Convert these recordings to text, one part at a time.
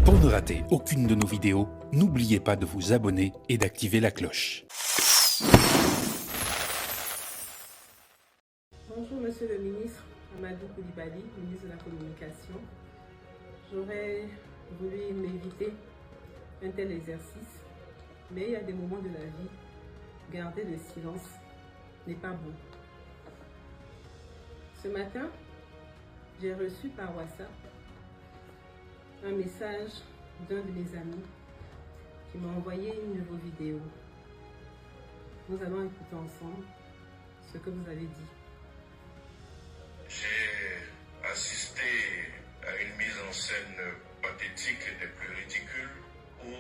Pour ne rater aucune de nos vidéos, n'oubliez pas de vous abonner et d'activer la cloche. Bonjour Monsieur le ministre Amadou Coulibaly, ministre de la Communication. J'aurais voulu m'éviter un tel exercice, mais il y a des moments de la vie, garder le silence n'est pas bon. Ce matin, j'ai reçu par WhatsApp un message d'un de mes amis qui m'a envoyé une nouvelle vidéo. Nous allons écouter ensemble ce que vous avez dit. J'ai assisté à une mise en scène pathétique et des plus ridicules où,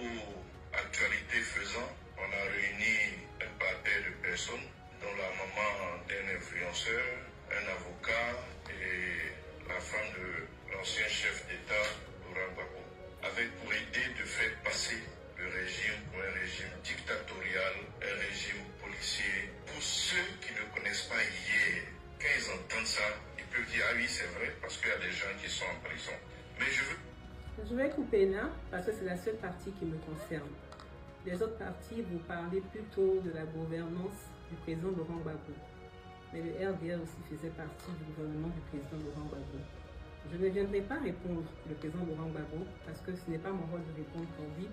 actualité faisant, on a réuni un parterre de personnes dont la maman d'un influenceur, un avocat et la femme de l'ancien chef d'État, Laurent Gbagbo, avec pour idée de faire passer le régime pour un régime dictatorial, un régime policier. Pour ceux qui ne connaissent pas hier, quand ils entendent ça, ils peuvent dire « Ah oui, c'est vrai, parce qu'il y a des gens qui sont en prison. » Mais je vais couper là, parce que c'est la seule partie qui me concerne. Les autres parties, vous parlez plutôt de la gouvernance du président Laurent Gbagbo. Mais le RDR aussi faisait partie du gouvernement du président Laurent Gbagbo. Je ne viendrai pas répondre le président Laurent Gbagbo, parce que ce n'est pas mon rôle de répondre pour lui.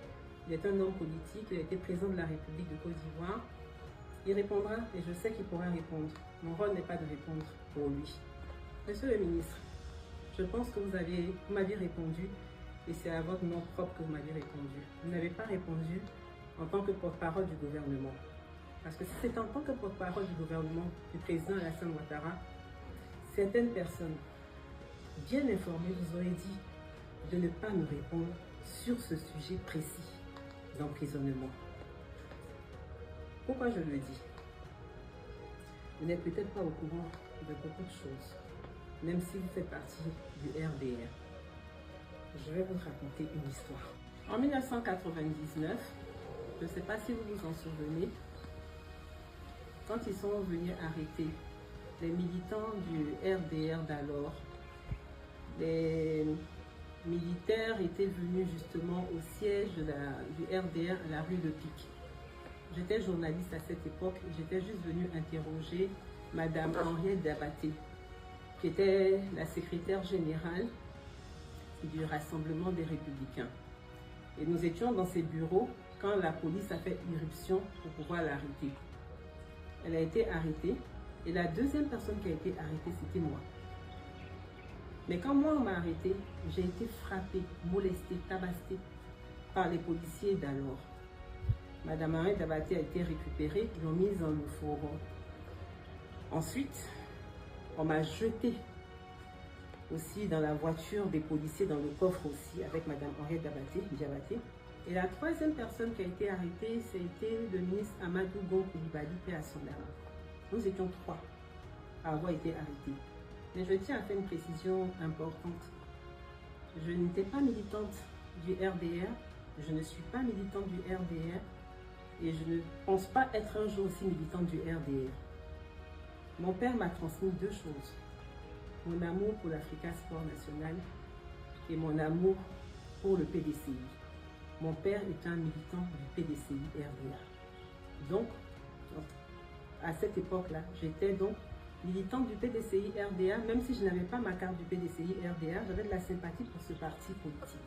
Il est un homme politique, il a été président de la République de Côte d'Ivoire. Il répondra et je sais qu'il pourra répondre. Mon rôle n'est pas de répondre pour lui. Monsieur le ministre, je pense que vous m'aviez répondu et c'est à votre nom propre que vous m'avez répondu. Vous n'avez pas répondu en tant que porte-parole du gouvernement. Parce que si c'est en tant que porte-parole du gouvernement du président Alassane Ouattara, certaines personnes bien informées vous auraient dit de ne pas me répondre sur ce sujet précis d'emprisonnement. Pourquoi je le dis? Vous n'êtes peut-être pas au courant de beaucoup de choses, même si vous faites partie du RDR. Je vais vous raconter une histoire. En 1999, je ne sais pas si vous vous en souvenez, quand ils sont venus arrêter les militants du RDR d'alors, les militaires étaient venus justement au siège du RDR à la rue de Pic. J'étais journaliste à cette époque, j'étais juste venue interroger Madame Henriette Dabaté, qui était la secrétaire générale du Rassemblement des Républicains. Et nous étions dans ses bureaux quand la police a fait irruption pour pouvoir l'arrêter. Elle a été arrêtée et la deuxième personne qui a été arrêtée, c'était moi. Mais quand moi on m'a arrêtée, j'ai été frappée, molestée, tabassée par les policiers d'alors. Madame Henriette Dabaté a été récupérée, ils l'ont mise dans le fourgon. Ensuite, on m'a jetée aussi dans la voiture des policiers, dans le coffre aussi, avec Madame Henriette Dabaté. Et la troisième personne qui a été arrêtée, c'était le ministre Amadou Coulibaly, paix à son âme. Nous étions trois à avoir été arrêtés. Mais je tiens à faire une précision importante. Je n'étais pas militante du RDR, je ne suis pas militante du RDR, et je ne pense pas être un jour aussi militante du RDR. Mon père m'a transmis deux choses. Mon amour pour l'Africa Sport National et mon amour pour le PDCI. Mon père est un militant du PDCI RDA. Donc, à cette époque-là, j'étais donc militante du PDCI RDA, même si je n'avais pas ma carte du PDCI RDA, j'avais de la sympathie pour ce parti politique.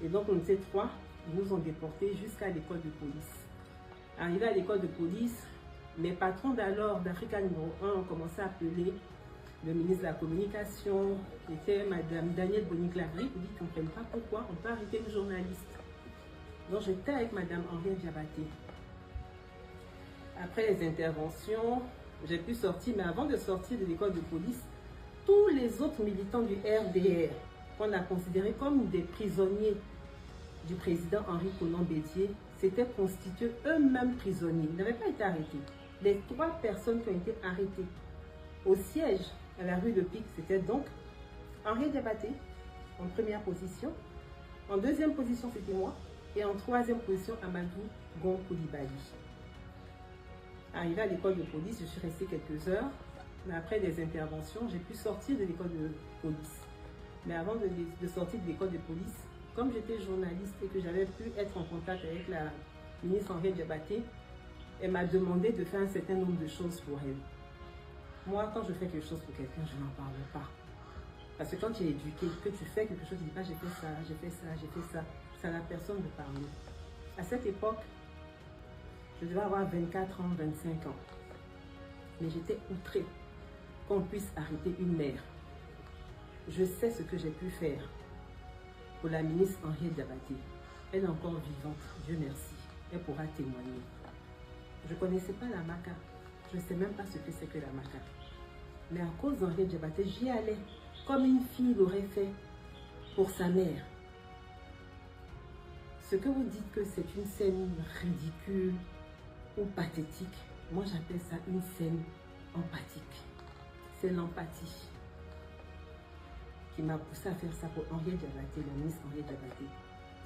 Et donc, on était trois, ils nous ont déportés jusqu'à l'école de police. Arrivé à l'école de police, mes patrons d'alors d'Africa numéro 1 ont commencé à appeler le ministre de la Communication, qui était Madame Danielle Boni-Clary, qui dit qu'ils ne comprennent pas pourquoi on peut arrêter une journaliste. Donc j'étais avec Madame Henriette Dabaté. Après les interventions, j'ai pu sortir, mais avant de sortir de l'école de police, tous les autres militants du RDR, qu'on a considérés comme des prisonniers du président Henri Konan Bédié, s'étaient constitués eux-mêmes prisonniers. Ils n'avaient pas été arrêtés. Les trois personnes qui ont été arrêtées au siège à la rue de Pic, c'était donc Henriette Dabaté en première position, en deuxième position c'était moi, et en troisième position Amadou Coulibaly. Arrivé à l'école de police, je suis restée quelques heures, mais après des interventions, j'ai pu sortir de l'école de police. Mais avant de sortir de l'école de police, comme j'étais journaliste et que j'avais pu être en contact avec la ministre Henriette Diabaté, elle m'a demandé de faire un certain nombre de choses pour elle. Moi, quand je fais quelque chose pour quelqu'un, je n'en parle pas. Parce que quand tu es éduqué, que tu fais quelque chose, tu dis pas j'ai fait ça, j'ai fait ça, j'ai fait ça. C'est à la personne de parler. À cette époque, je devais avoir 24 ans, 25 ans. Mais j'étais outrée qu'on puisse arrêter une mère. Je sais ce que j'ai pu faire pour la ministre Henriette Diabaté. Elle est encore vivante, Dieu merci. Elle pourra témoigner. Je ne connaissais pas la maca. Je ne sais même pas ce que c'est que la maca. Mais à cause d'Henriette Diabaté, j'y allais comme une fille l'aurait fait pour sa mère. Ce que vous dites que c'est une scène ridicule ou pathétique, moi j'appelle ça une scène empathique. C'est l'empathie qui m'a poussé à faire ça pour Henriette Diabaté, la ministre Henriette Diabaté.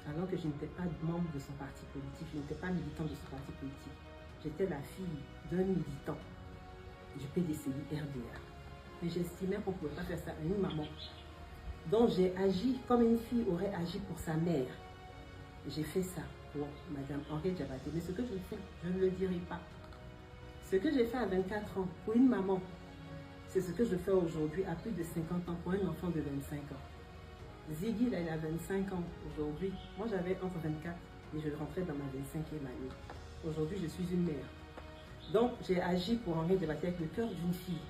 Alors que je n'étais pas membre de son parti politique, je n'étais pas militant de son parti politique. J'étais la fille d'un militant du PDCI RDA. Mais j'estimais qu'on ne pouvait pas faire ça à une maman. Donc j'ai agi comme une fille aurait agi pour sa mère. J'ai fait ça pour Madame Henriette Diabaté. Mais ce que j'ai fait, je ne le dirai pas. Ce que j'ai fait à 24 ans pour une maman, c'est ce que je fais aujourd'hui à plus de 50 ans pour un enfant de 25 ans. Ziggy, là, il a 25 ans aujourd'hui. Moi, j'avais entre 24 et je rentrais dans ma 25e année. Aujourd'hui, je suis une mère. Donc, j'ai agi pour Henriette Diabaté avec le cœur d'une fille.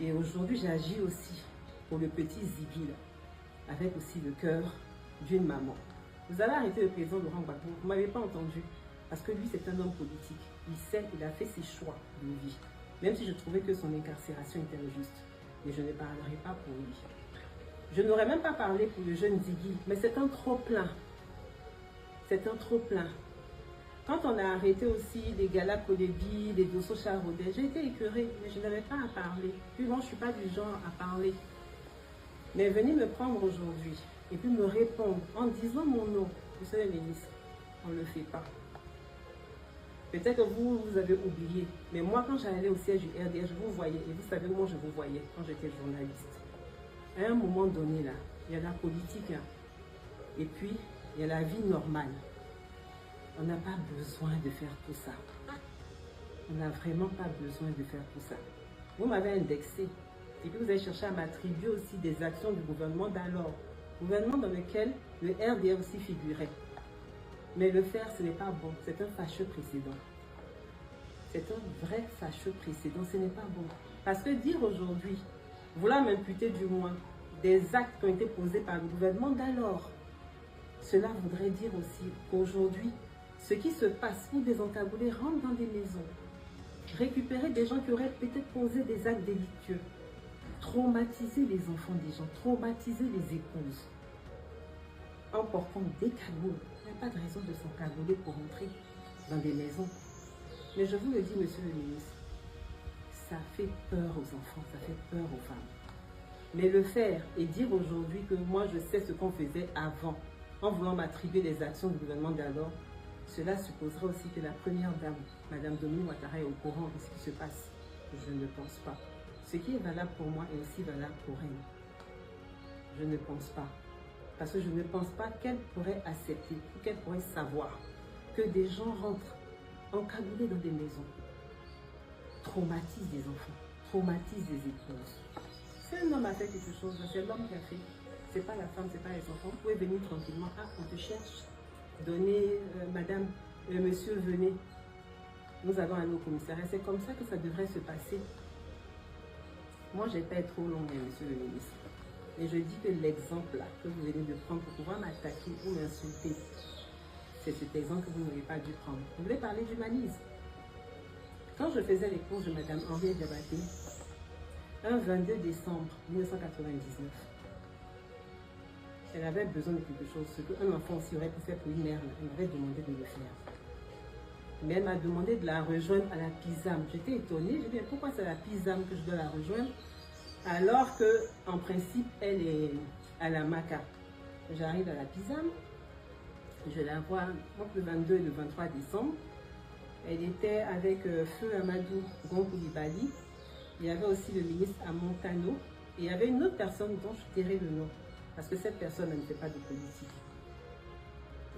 Et aujourd'hui, j'ai agi aussi pour le petit Ziggy, là, avec aussi le cœur d'une maman. Vous allez arrêter le président Laurent Gbagbo. Vous ne m'avez pas entendu. Parce que lui, c'est un homme politique. Il sait, il a fait ses choix de vie. Même si je trouvais que son incarcération était injuste. Mais je ne parlerai pas pour lui. Je n'aurais même pas parlé pour le jeune Ziggy. Mais c'est un trop-plein. C'est un trop-plein. Quand on a arrêté aussi les Gala Kolebi, les Dosso Charodé, j'ai été écœurée, mais je n'avais pas à parler. Puis bon, je ne suis pas du genre à parler. Mais venez me prendre aujourd'hui et puis me répondre en disant mon nom, monsieur le ministre, on ne le fait pas. Peut-être que vous avez oublié, mais moi quand j'allais au siège du RDR, je vous voyais, et vous savez comment je vous voyais quand j'étais journaliste. À un moment donné là, il y a la politique là, et puis il y a la vie normale. On n'a pas besoin de faire tout ça. On n'a vraiment pas besoin de faire tout ça. Vous m'avez indexé. Et puis vous avez cherché à m'attribuer aussi des actions du gouvernement d'alors. Gouvernement dans lequel le RDR aussi figurait. Mais le faire, ce n'est pas bon. C'est un fâcheux précédent. C'est un vrai fâcheux précédent. Ce n'est pas bon. Parce que dire aujourd'hui, vouloir m'imputer du moins des actes qui ont été posés par le gouvernement d'alors, cela voudrait dire aussi qu'aujourd'hui, ce qui se passe où des encagoulés rentrent dans des maisons, récupérer des gens qui auraient peut-être posé des actes délictueux, traumatiser les enfants des gens, traumatiser les épouses, en portant des cagoules. Il n'y a pas de raison de s'encagouler pour entrer dans des maisons. Mais je vous le dis, monsieur le ministre, ça fait peur aux enfants, ça fait peur aux femmes. Mais le faire et dire aujourd'hui que moi je sais ce qu'on faisait avant, en voulant m'attribuer les actions du gouvernement d'alors, cela supposerait aussi que la première dame, Madame Dominique Ouattara, est au courant de ce qui se passe. Je ne pense pas. Ce qui est valable pour moi est aussi valable pour elle. Je ne pense pas. Parce que je ne pense pas qu'elle pourrait accepter ou qu'elle pourrait savoir que des gens rentrent encagoulés dans des maisons, traumatisent des enfants, traumatisent des épouses. Si un homme a fait quelque chose, c'est l'homme qui a fait. C'est pas la femme, c'est pas les enfants. Vous pouvez venir tranquillement. Ah, on te cherche. Donnez, madame, monsieur, venez. Nous allons aller au commissariat. C'est comme ça que ça devrait se passer. Moi, je n'ai pas été trop longue, monsieur le ministre. Et je dis que l'exemple là que vous venez de prendre pour pouvoir m'attaquer ou m'insulter, c'est cet exemple que vous n'auriez pas dû prendre. Vous voulez parler d'humanisme. Quand je faisais les cours de madame Henriette Diabaté, un 22 décembre 1999, elle avait besoin de quelque chose, ce qu'un enfant aussi aurait pu faire pour une mère, elle m'avait demandé de le faire. Mais elle m'a demandé de la rejoindre à la PISAM. J'étais étonnée, je me disais pourquoi c'est à la PISAM que je dois la rejoindre, alors que en principe elle est à la MACA. J'arrive à la PISAM, je la vois entre le 22 et le 23 décembre. Elle était avec Feu Amadou Gon-Coulibaly, il y avait aussi le ministre Amon Kano, et il y avait une autre personne dont je tairai le nom. Parce que cette personne ne fait pas de politique.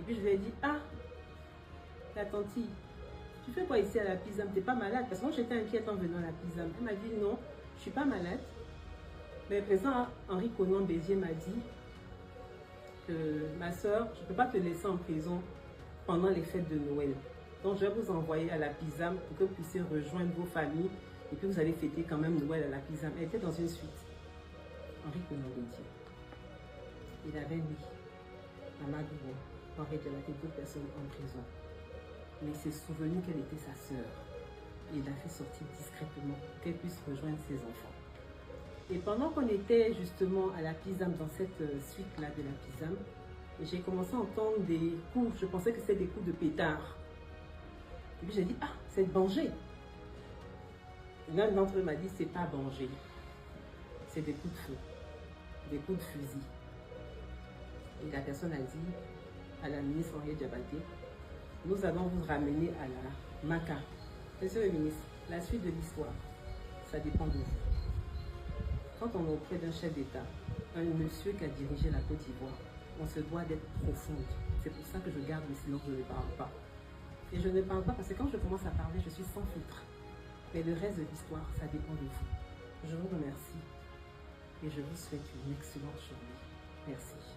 puis je lui ai dit, ah, la tantille, tu fais quoi ici à la PISAM? T'es pas malade? Parce que moi j'étais inquiète en venant à la PISAM. Elle m'a dit, non, je suis pas malade. Mais le président Henri Konan Bézier m'a dit que ma soeur, je ne peux pas te laisser en prison pendant les fêtes de Noël. Donc je vais vous envoyer à la PISAM pour que vous puissiez rejoindre vos familles et puis vous allez fêter quand même Noël à la PISAM. Elle était dans une suite. Henri Konan Bézier. Il avait mis Amadou, Henri Diabaté, d'autres personnes en prison. Mais il s'est souvenu qu'elle était sa sœur. Et il l'a fait sortir discrètement pour qu'elle puisse rejoindre ses enfants. Et pendant qu'on était justement à la PISAM, dans cette suite-là de la PISAM, j'ai commencé à entendre des coups, je pensais que c'était des coups de pétard. Et puis j'ai dit, ah, c'est Banger. L'un d'entre eux m'a dit, c'est pas Banger, c'est des coups de feu, des coups de fusil. Et la personne a dit à la ministre Henriette Diabaté, nous allons vous ramener à la MACA. Monsieur le ministre, la suite de l'histoire, ça dépend de vous. Quand on est auprès d'un chef d'État, un monsieur qui a dirigé la Côte d'Ivoire, on se doit d'être profonde. C'est pour ça que je garde le silence, je ne parle pas. Et je ne parle pas parce que quand je commence à parler, je suis sans filtre. Mais le reste de l'histoire, ça dépend de vous. Je vous remercie et je vous souhaite une excellente journée. Merci.